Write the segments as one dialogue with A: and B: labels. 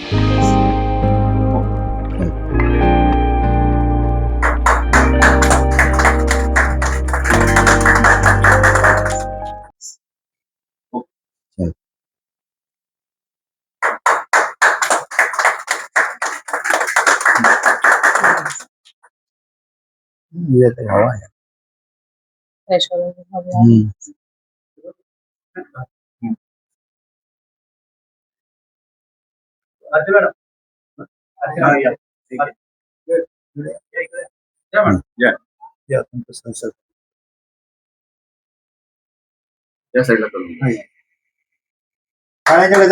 A: ये तो हवा है।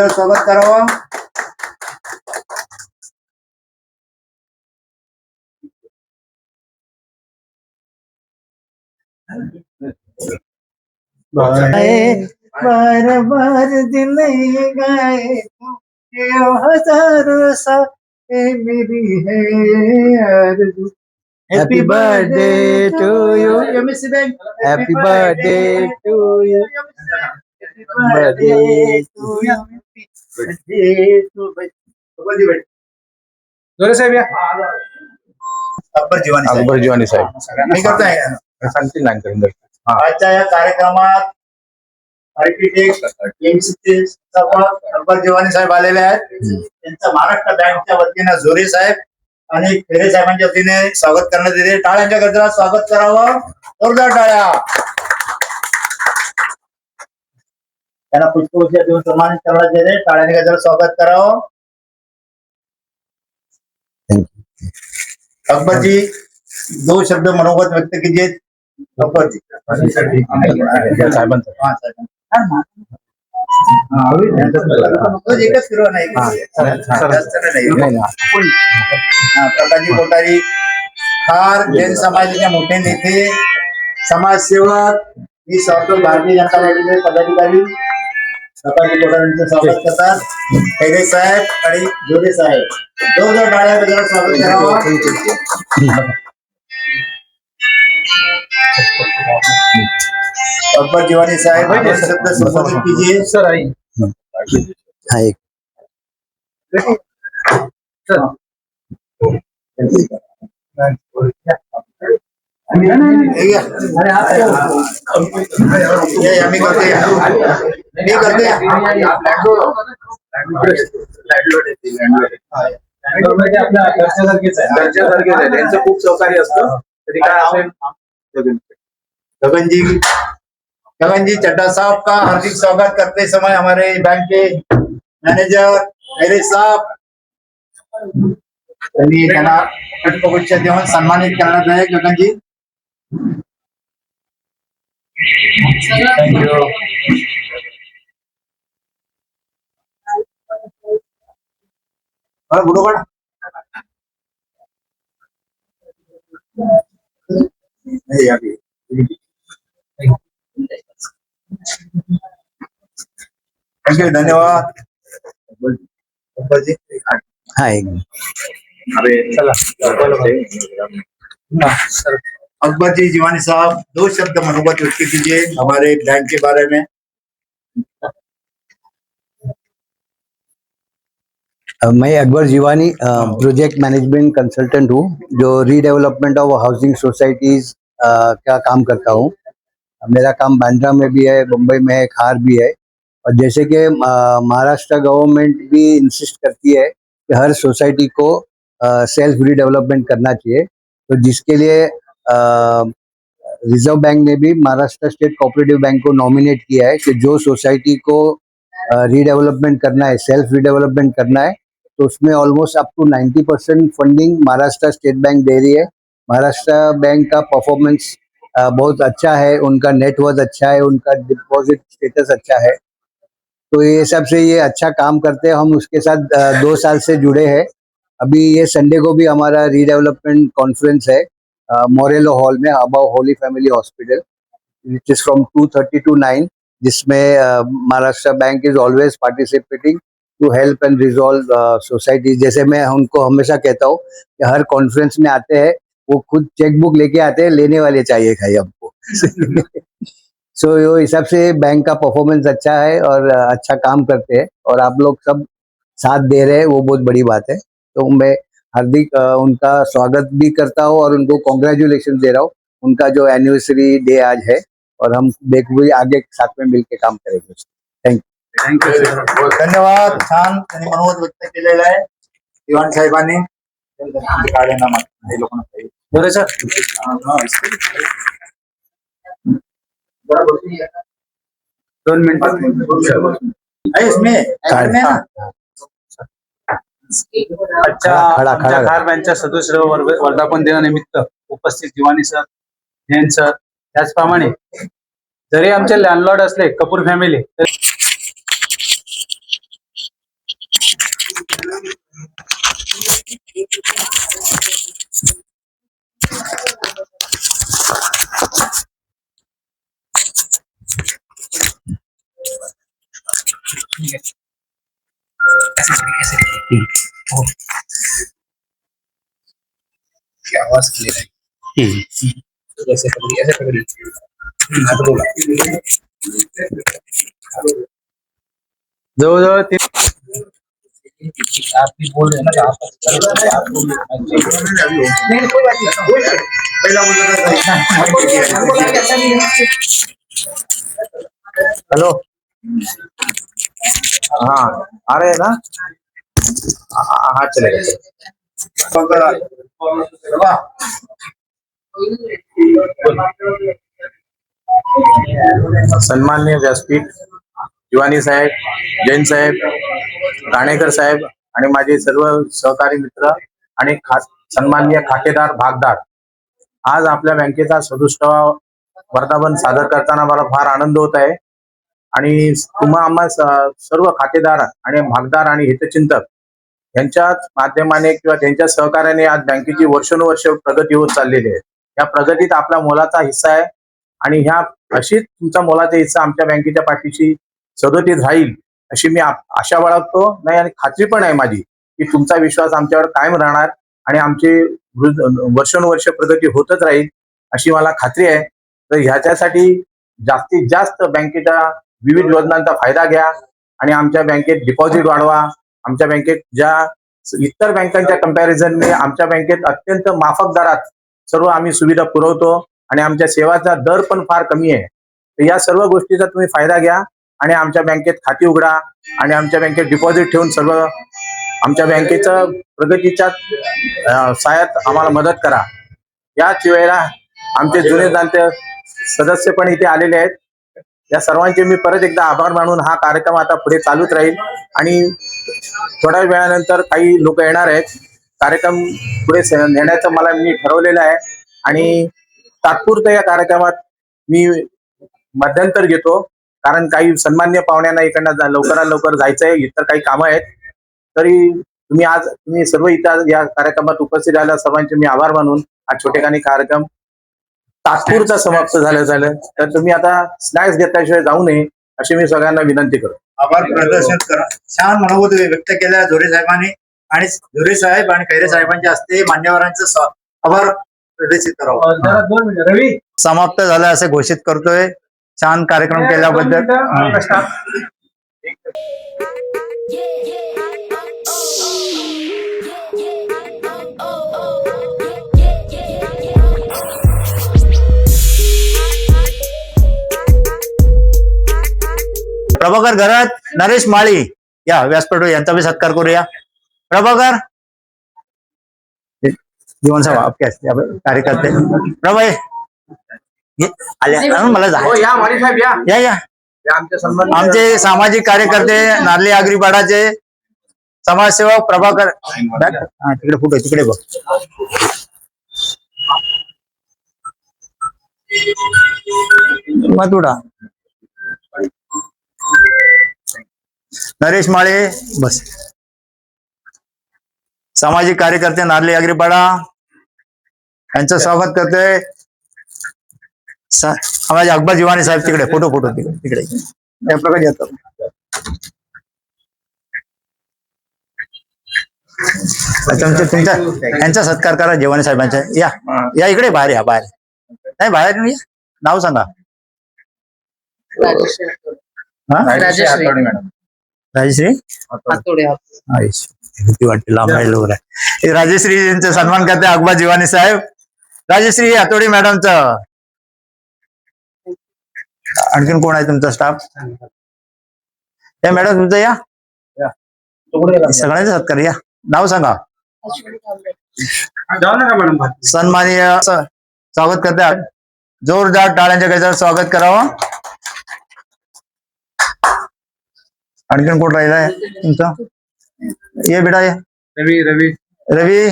A: स्वागत करावं। बार बार दिल गाए हजारों सा मेरी है आरज़ू। Happy birthday to you. Happy birthday to you. Birthday to you. जोरे साहेब या। अकबर जीवानी साहेब मी करताय सांगतील ना अंकल। आजच्या या कार्यक्रमात आर्किटेक्ट अकबर जीवानी साहेब आलेले आहेत। त्यांचं महाराष्ट्र बँकच्या वतीने झोरे साहेब आणि खेरे साहेबांच्या वतीने स्वागत करण्यात येते। टाळ्यांच्या गजरात स्वागत करावं। जोरदार टाळ्या। त्यांना पुष्पगुच्छ देऊन सन्मानित करण्यात येते। टाळ्यांच्या गजरात स्वागत करावं। अकबरजी 2 शब्द मनोगत व्यक्त कीजिए। अकबरजी साहेबांचं एकच फिरवा नाही। प्रकाशजी कोठारी खार जैन समाजाचे मोठे नेते समाजसेवक ही सर्व भारतीय जनता पार्टीचे पदाधिकारी प्रकाशजी कोठारींचं स्वागत करतात। खैरे साहेब आणि जोरे साहेब जोरदार टाळ्या बजावून स्वागत करावं। अकबर जीवानी साहेब शब्द संबोधित कीजिए। सर आई हाय सर आम्ही करते त्यांचं खूप सहकार्य असतं। तरी काय असेल गगन जी चड्डा साहब का हार्दिक स्वागत करते समय हमारे बैंक के मैनेजर मेरे साहब त्यांना पुष्पगुच्छ देऊन सम्मानित करण्यात आहे। गगन जी थँक्यू। बरोबर थँक्यू धन्यवाद। हाय अकबर जी जीवानी साहब 2 शब्द मनोगत व्यक्त कीजिए हमारे बैंक के बारे में।
B: मैं Akbar Jiwani project management consultant हूँ जो रीडेवलपमेंट ऑफ हाउसिंग सोसाइटीज का काम करता हूँ। मेरा काम बांद्रा में भी है, मुंबई में है, खार भी है। और जैसे कि महाराष्ट्र गवर्नमेंट भी इंसिस्ट करती है कि हर सोसाइटी को सेल्फ रीडेवलपमेंट करना चाहिए, तो जिसके लिए रिजर्व बैंक ने भी महाराष्ट्र स्टेट कोऑपरेटिव बैंक को नॉमिनेट किया है कि जो सोसाइटी को रीडेवलपमेंट करना है, सेल्फ रीडेवलपमेंट करना है, तो उसमें almost up to 90% funding Maharashtra state bank दे रही है। महाराष्ट्र बैंक का परफॉर्मेंस बहुत अच्छा है, उनका नेटवर्थ अच्छा है, उनका डिपॉजिट स्टेटस अच्छा है, तो ये सब से ये अच्छा काम करते हैं। हम उसके साथ 2 साल से जुड़े हैं। अभी ये संडे को भी हमारा रीडेवलपमेंट कॉन्फ्रेंस है मोरेलो हॉल में above Holy Family hospital, which is from 2:30 to 9, जिसमें Maharashtra bank is always participating to help and resolve society. जैसे मैं उनको हमेशा कहता हूँ कि हर कॉन्फ्रेंस में आते हैं वो खुद चेकबुक लेके आते हैं, लेने वाले चाहिए खाई हमको। सो यो हिसाब से बैंक का परफॉर्मेंस अच्छा है और अच्छा काम करते हैं। और आप लोग सब साथ दे रहे हैं, वो बहुत बड़ी बात है। तो मैं हार्दिक उनका स्वागत भी करता हूँ और उनको कॉन्ग्रेचुलेशन दे रहा हूँ। उनका जो एनिवर्सरी डे आज है, और हम देखिए आगे साथ में मिलकर काम करेंगे। Thank you.
A: धन्यवाद. छान त्यांनी मनोगत व्यक्त केलेलं आहे दिवाण साहेबांनी. काढेनामा हे लोकांना काही. बरं सर.
B: दोन मिनिटं.
A: इसमें
B: काढ.
A: में ना
C: आमच्या खार बँकच्या सदस्य वर्धापन दिनानिमित्त उपस्थित दिवाणी सर, जैन सर, त्याचप्रमाणे जरी आमचे लँडलॉर्ड असले कपूर फॅमिली,
A: आवाज क्लियर आहे. ऐसे पकड़ी हाथ बोला.
C: जवळजवळ
A: आप भी बोल रहे हैं ना आप नहीं कोई बात नहीं. पहिला हेलो. हाँ आ रहे हैं ना. हाँ चलेगा.
D: सन्माननीय व्यासपीठ, दिवाणी साहेब, जैन साहेब, काणेकर साहेब आणि माझे सर्व सहकारी मित्र आणि सन्माननीय खातेदार भागदार, आज आपल्या बँकेचा 67वा वर्धापन सादर करताना मला फार आनंद होत आहे. आणि आम्हा सर्व खातेदार आणि भागदार आणि हितचिंतक यांच्या माध्यमाने किंवा त्यांच्या सहकार्याने आज बँकेची वर्षानुवर्ष प्रगती होत चाललेली आहे. या प्रगतीत आपला मोलाचा हिस्सा आहे आणि ह्या अशीच तुमचा मोलाचा हिस्सा आमच्या बँकेच्या पाठीशी सदोतीत राहील अशी मी आशा बाळगतो नाही, आणि खात्री पण आहे माझी की तुमचा विश्वास आमच्यावर कायम राहणार आणि आमची वर्षानुवर्ष प्रगती होतच राहील अशी मला खात्री आहे. तर ह्याच्यासाठी जास्तीत जास्त बँकेच्या विविध योजनांचा फायदा घ्या आणि आमच्या बँकेत डिपॉझिट वाढवा. आमच्या बँकेत ज्या इतर बँकांच्या कंपॅरिझनने आमच्या बँकेत अत्यंत माफक दरात सर्व आम्ही सुविधा पुरवतो आणि आमच्या सेवाचा दर पण फार कमी आहे. तर या सर्व गोष्टीचा तुम्ही फायदा घ्या आणि आमच्या बँकेत खाती उघडा आणि आमच्या बँकेत डिपॉझिट ठेवून सर्व आमच्या बँकेचं प्रगतीच्या साहाय्यात आम्हाला मदत करा. याच वेळेला आमचे जुने जाणते सदस्य पण इथे आलेले आहेत. या सर्वांचे मी परत एकदा आभार मानून हा कार्यक्रम आता पुढे चालूच राहील आणि थोड्या वेळानंतर काही लोक येणार आहेत. कार्यक्रम पुढे नेण्याचं मी ठरवलेलं आहे आणि तात्पुरतं या कार्यक्रमात मी मध्यंतर घेतो, कारण काही सन्मान्य पाहुण्यांना इकडनं लवकरात लवकर जायचंय, इतर काही कामं आहेत. तरी तुम्ही सर्व इथं या कार्यक्रमात उपस्थित राहिला सर्वांचे मी आभार मानून हा छोटेखानी कार्यक्रम तात्पुरता समाप्त झालं. तर तुम्ही आता स्नॅक्स घेतल्याशिवाय जाऊ नये अशी मी सगळ्यांना विनंती करतो.
A: आभार प्रदर्शन करा. छान मनोगत व्यक्त केलं झोरे साहेबांनी आणि झोरे साहेब आणि खैरे साहेबांच्या हस्ते मान्यवरांचं आभार प्रदर्शित करावं.
C: रवी
A: समाप्त झालं असं घोषित करतोय. छान कार्यक्रम केल्याबद्दल. प्रभाकर घरात, नरेश माळी या व्यासपीठ यांचा भी सत्कार करूया. प्रभाकर जीवन साहेब आपके कार्यकर्ते प्रभा आले मला या आमचे सामाजिक कार्यकर्ते नार्ले आगरीपाडाचे समाजसेवक प्रभाकर तिकडे फुटे तिकडे बघ. मथुडा नरेश माळे बस. सामाजिक कार्यकर्ते नार्ले आगरीपाडा यांचं स्वागत करतोय. आम्हाला अकबर जिवानी साहेब तिकडे फोटो तिकडे या प्रकारे येतात. तुमच्या यांचा सत्कार करा जिवानी साहेबांचा. या इकडे बाहेर या बाहेर नाही बाहेर या. नाव सांगा. राजश्री आयुष. भीती वाटते लांब राहिलो बरं. राजश्री यांचा सन्मान करते अकबर जीवानी साहेब. राजश्री हातोडी मॅडमचा. आणखीन कोण आहे तुमचा स्टाफ? या मॅडम तुमचं या सगळ्यांचा सत्कार या. नाव सांगा. सन्माननीय स्वागत करते. जोरदार टाळ्यांच्या गजरात स्वागत करावं. आणखीन कोण राहिलाय तुमचा? ये बेटा ये.
C: रवी रवी
A: रवी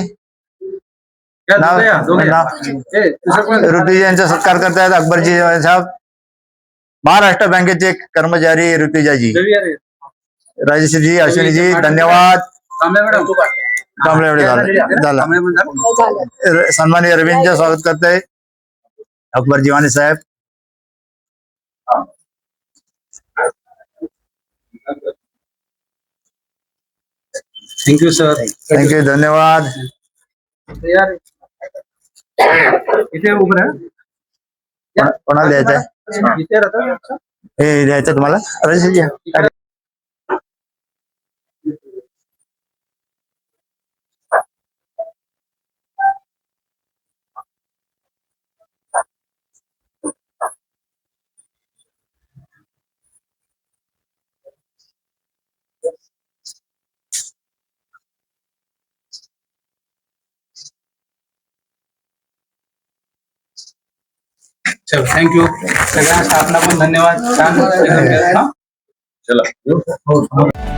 C: या,
A: नाव
C: दोघं या, दोघं या.
A: नाव ऋतुजी यांचा सत्कार करतायत अकबरजी साहेब. महाराष्ट्र बँकेचे कर्मचारी ऋतुजाजी,
C: रवी अरे
A: राजश्रीजी, अश्विनीजी धन्यवाद.
C: कांबळे मॅडम
A: कांबळे एवढे झालं.
C: कांबळे मॅडम
A: सन्माननीय रवींद्र स्वागत करते अकबर जीवानी साहेब.
C: Thank you sir.
A: थँक्यू धन्यवाद.
C: इथे उभं राहा.
A: कोणाला द्यायचंय?
C: इथे राहता.
A: हे द्यायचं तुम्हाला राजश्रीजी.
C: चल थँक्यू. सगळ्या स्टाफला पण धन्यवाद. छान.
D: चला.